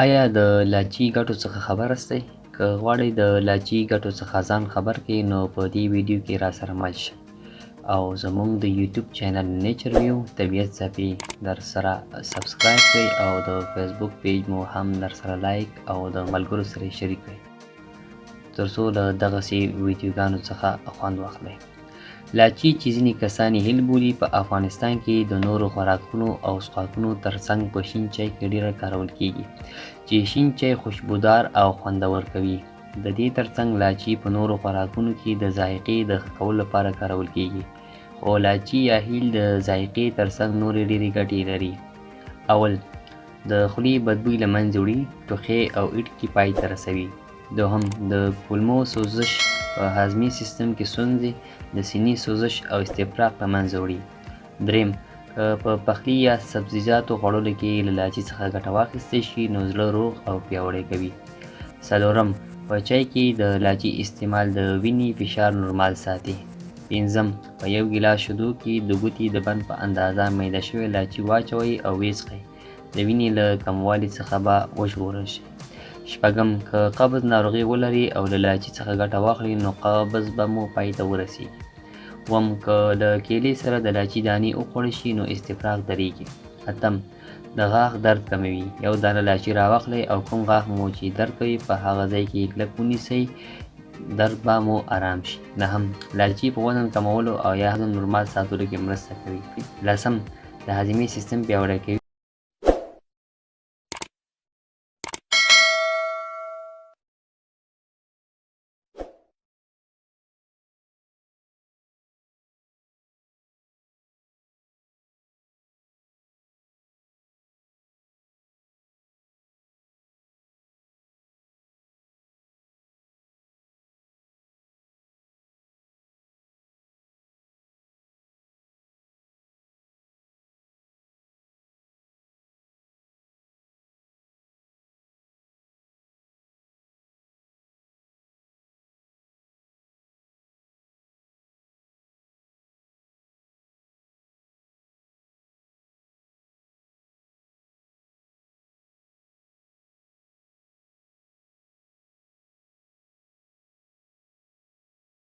ایا د لاچي ګټو څخه خبر یاستئ؟ که غواړئ د لاچي ګټو څخه ځان خبر کړئ نو په دې ویډیو کې راسره مل شئ او زموږ د یوټیوب چینل نیچر ویو طبیعت څپې درسره سبسکرایب کړئ او د فیسبوک پیج مو هم درسره لایک او د ملګرو سره یې شریک کړئ ترڅو له دغسې ویډیوګانو څخه خوند واخلئ. لاچي چې ځینې کسان یې هیل بولي په افغانستان کې د نورو خوراکونو او څښاکونو ترڅنګ په شین چای کې ډیره کارول کیږي چې شین چای خوشبودار او خوندور کوي. د دې ترڅنګ لاچي په نورو خوراکونو کې د ذایقې د ښه کولو لپاره کارول کیږي خو لاچي یا هیل د ذایقې ترڅنګ نورې ډیرې ګټې لري. اول، د خولې بدبوی له منځه وړي، ټوخی او اډکې پای ته رسوي. دوهم، د کولمو سوزش په هاضمي سیستم کې ستونزې، د سینې سوزش او استفراغ له منځه وړي. دریم، که په پخلي یا سبزیجاتو خوړلو کې له لاچي څخه ګټه واخیستل شي نو زړه روغ او پیاوړی کوي. څلورم، په چای کې د لاچي استعمال د وینې فشار نورمال ساتي. پنځم، په یو ګیلاس شیدو کې د ګوتې د بند په اندازه میده شوی لاچي واچوئ او ویې څښئ. د وینې له کموالي څخه به وژغورل شئ. شپږم، که قبض ناروغي ولري او له لاچي څخه ګټه واخلئ نو قبض به مو پای ته ورسیږي. اووم، که د کیلې سره د لاچي دانې وخوړل شي نو استفراغ دریږي. اتم، د غاښ درد کموي. یو دانه لاچي راواخلئ او کوم غاښ مو چې درد کوي په هغه ځای کې کلک ونیسئ، درد به مو آرام شي. نهم، لاچي په وزن کمولو او یا هضم نورمال ساتلو کې مرسته کوي. لسم، د هاضمي سیستم پیاوړی کوي.